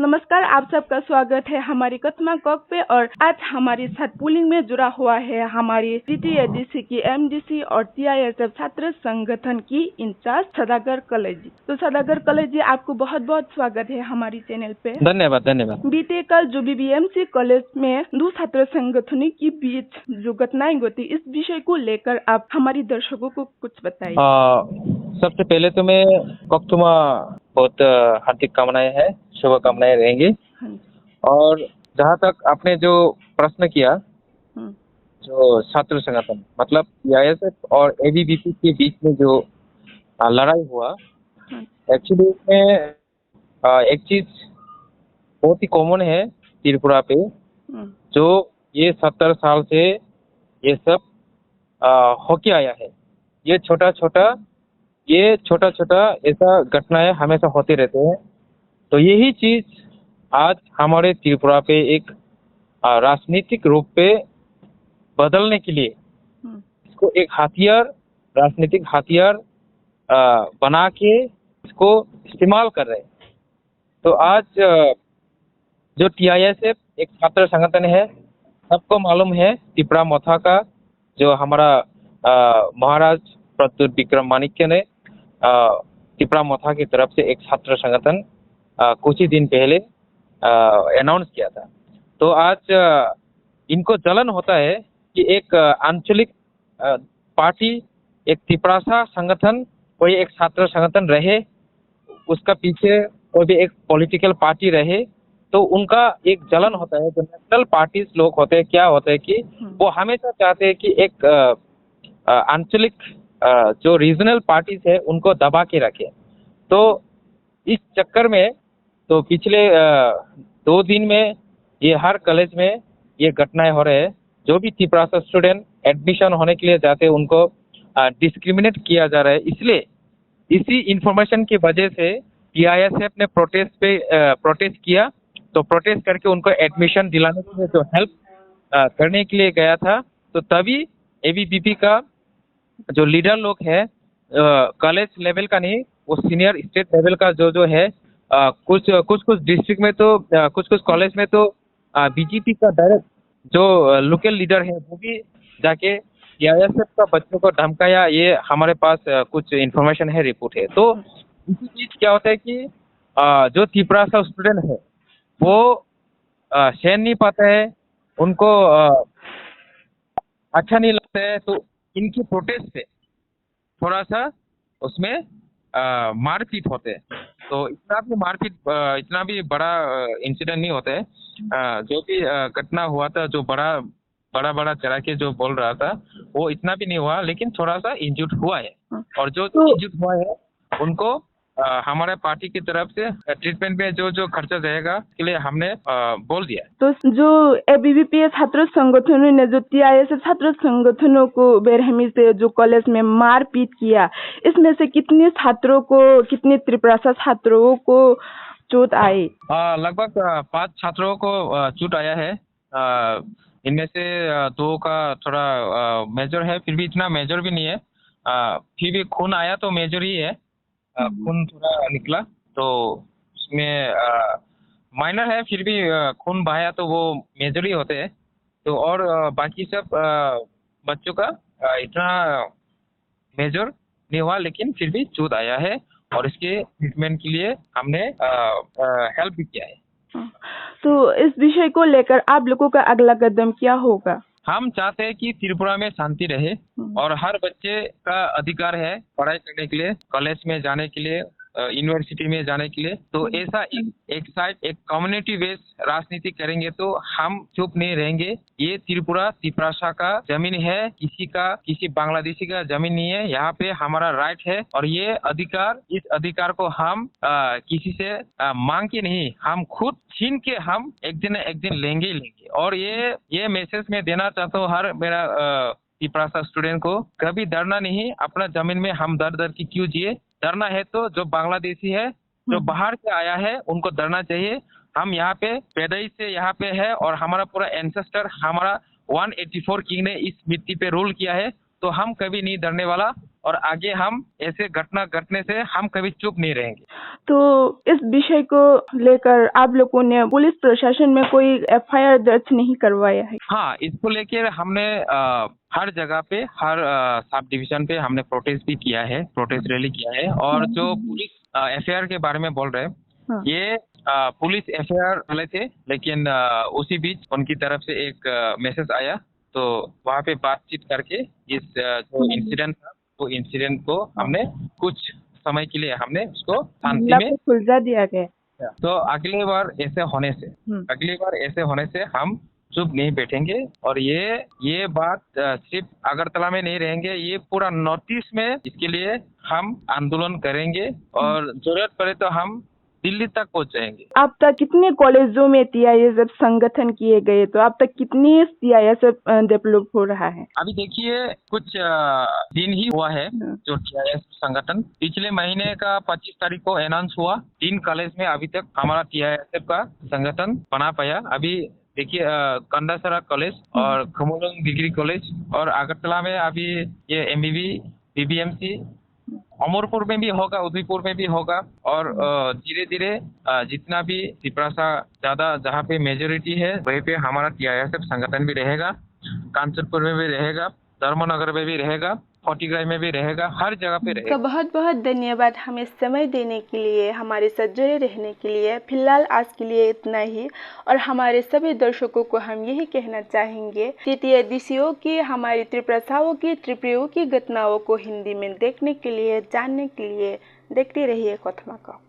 नमस्कार, आप सबका स्वागत है हमारी कथमा कॉक पे। और आज हमारे साथ पुलिंग में जुड़ा हुआ है हमारी CTADC की MDC और TISF छात्र संगठन की इंचार्ज सदागर कलेजी। तो सदागर कलेजी, आपको बहुत बहुत स्वागत है हमारी चैनल पे। धन्यवाद धन्यवाद। बीते कल जो BBMC कॉलेज में दो छात्र संगठनों के बीच जो घटनाएं घटी, इस विषय को लेकर आप हमारी दर्शकों को कुछ बताइए। सबसे पहले तो मैं कॉकथुमा बहुत हार्दिक कामनाएं हैं, शुभकामनाएं रहेंगी। हाँ जी। और जहाँ तक आपने जो प्रश्न किया, जो छात्र संगठन मतलब TISF और ABVP के बीच में जो लड़ाई हुआ, एक्चुअली इसमें एक चीज बहुत ही कॉमन है त्रिपुरा पे, जो ये 70 साल से ये सब होके आया है। ये छोटा छोटा ऐसा घटनाएं हमेशा होते रहते हैं। तो यही चीज आज हमारे त्रिपुरा पे एक राजनीतिक रूप पे बदलने के लिए इसको एक हथियार, राजनीतिक हथियार बना के इसको इस्तेमाल कर रहे हैं। तो आज जो TISF एक छात्र संगठन है, सबको मालूम है त्रिपुरा मोथा का जो हमारा महाराज प्रद्युत विक्रम माणिक्य ने त्रिपुरा मोथा की तरफ से एक छात्र संगठन कुछ ही दिन पहले अनाउंस किया था। तो आज इनको जलन होता है कि एक आंचलिक पार्टी, एक त्रिपुरा संगठन, कोई एक छात्र संगठन रहे, उसका पीछे कोई भी एक पॉलिटिकल पार्टी रहे, तो उनका एक जलन होता है। जो नेशनल पार्टीज लोग होते हैं, क्या होता है कि वो हमेशा चाहते हैं कि एक आंचलिक जो रीजनल पार्टीज है उनको दबा के रखे। तो इस चक्कर में तो पिछले 2 दिन में ये हर कॉलेज में ये घटनाएं हो रहे हैं। जो भी त्रिपुरा से स्टूडेंट एडमिशन होने के लिए जाते हैं उनको डिस्क्रिमिनेट किया जा रहा है। इसलिए इसी इंफॉर्मेशन की वजह से TISF ने प्रोटेस्ट किया। तो प्रोटेस्ट करके उनको एडमिशन दिलाने के लिए जो हेल्प करने के लिए गया था, तो तभी ABVP का जो लीडर लोग है, कॉलेज लेवल का नहीं, वो सीनियर स्टेट लेवल का जो है, कुछ डिस्ट्रिक्ट में तो कुछ कॉलेज में तो BJP का डायरेक्ट जो लोकल लीडर है वो भी जाके TISF का बच्चों को धमकाया। ये हमारे पास कुछ इन्फॉर्मेशन है, रिपोर्ट है। तो इसी चीज क्या होता है कि जो त्रिपुरा का स्टूडेंट है वो सहन नहीं पाता है, उनको अच्छा नहीं लगता है। तो इनकी प्रोटेस्ट से थोड़ा सा उसमें मारपीट होते हैं। तो इतना भी बड़ा इंसिडेंट नहीं होता है। जो भी घटना हुआ था, जो बड़ा चढ़ा के जो बोल रहा था, वो इतना भी नहीं हुआ, लेकिन थोड़ा सा इंजर्ड हुआ है। और जो इंजर्ड हुआ है उनको हमारे पार्टी की तरफ से ट्रीटमेंट में जो खर्चा रहेगा इसके लिए हमने बोल दिया। तो जो ABVP छात्र संगठनों ने जो TISF छात्र संगठनों को बेरहमी से जो कॉलेज में मारपीट किया, इसमें से कितने त्रिपुरा छात्रों को चोट आई? लगभग 5 छात्रों को चोट आया है। इनमें से 2 का थोड़ा मेजर है, फिर भी इतना मेजर भी नहीं है। फिर भी खून आया तो मेजर ही है। खून थोड़ा निकला तो उसमें माइनर है, फिर भी खून बहाया तो वो मेजर ही होते हैं। तो और बाकी सब बच्चों का इतना मेजर नहीं हुआ, लेकिन फिर भी चोट आया है और इसके ट्रीटमेंट के लिए हमने हेल्प भी किया है। तो इस विषय को लेकर आप लोगों का अगला कदम क्या होगा? हम चाहते हैं कि त्रिपुरा में शांति रहे और हर बच्चे का अधिकार है पढ़ाई करने के लिए, कॉलेज में जाने के लिए, यूनिवर्सिटी में जाने के लिए। तो ऐसा एक कम्युनिटी बेस्ड राजनीति करेंगे तो हम चुप नहीं रहेंगे। ये त्रिपुरा का जमीन है, किसी बांग्लादेशी का जमीन नहीं है। यहाँ पे हमारा राइट है और इस अधिकार को हम किसी से मांग के नहीं, हम खुद छीन के हम एक दिन लेंगे ही लेंगे। और ये मैसेज मैं देना चाहता हूँ हर मेरा त्रिपुरा स्टूडेंट को, कभी डरना नहीं। अपना जमीन में हम डर की क्यों जिए? डरना है तो जो बांग्लादेशी है, जो बाहर से आया है, उनको डरना चाहिए। हम यहाँ पे पैदाइश से यहाँ पे है और हमारा पूरा एंसेस्टर, हमारा 184 किंग ने इस मिट्टी पे रूल किया है, तो हम कभी नहीं डरने वाला। और आगे हम ऐसे घटना घटने से हम कभी चुप नहीं रहेंगे। तो इस विषय को लेकर आप लोगों ने पुलिस प्रशासन में कोई एफआईआर दर्ज नहीं करवाया है? हाँ, इसको लेकर हमने हर जगह पे, हर सब डिवीजन पे हमने प्रोटेस्ट भी किया है, प्रोटेस्ट रैली किया है। और जो पुलिस एफआईआर के बारे में बोल रहे हैं, हाँ। ये पुलिस एफआईआर वाले थे, लेकिन उसी बीच उनकी तरफ से एक मैसेज आया, तो वहाँ पे बातचीत करके इस जो इंसिडेंट था, वो इंसिडेंट को हमने कुछ समय के लिए हमने उसको शांति में सुलझा दिया गया। तो अगली बार ऐसे होने से हम चुप नहीं बैठेंगे। और ये बात सिर्फ अगरतला में नहीं रहेंगे, ये पूरा नॉर्थ ईस्ट में इसके लिए हम आंदोलन करेंगे और जरूरत पड़े तो हम दिल्ली तक पहुंच जाएंगे। अब तक कितने कॉलेजों में टीआईएसएफ संगठन किए गए, तो अब तक कितनी टीआईएसएफ डेवलप हो रहा है? अभी देखिए, कुछ दिन ही हुआ है जो टीआईएसएफ संगठन पिछले महीने का 25 तारीख को अनाउंस हुआ। 3 कॉलेज में अभी तक हमारा टीआईएसएफ का संगठन बना पाया। अभी देखिए, कंदासरा कॉलेज और खमुलुंग डिग्री कॉलेज और अगरतला में अभी ये एमबीबी, बीबीएमसी, अमरपुर में भी होगा, उदयपुर में भी होगा। और धीरे धीरे जितना भी तिपरासा ज्यादा जहाँ पे मेजोरिटी है वहीं पे हमारा टीआईएसएफ संगठन भी रहेगा। कांचनपुर में भी रहेगा, धर्मनगर में भी रहेगा, फोर्टीग्राई में भी रहेगा, हर जगह पे रहेगा। तो बहुत बहुत धन्यवाद हमें समय देने के लिए, हमारे साथ जुड़े रहने के लिए। फिलहाल आज के लिए इतना ही, और हमारे सभी दर्शकों को हम यही कहना चाहेंगे कि टीआईडीसीओ की, हमारी त्रिप्रसाओं की, त्रिप्रियों की घटनाओं को हिंदी में देखने के लिए, जानने के लिए देखते रहिए कथमा का।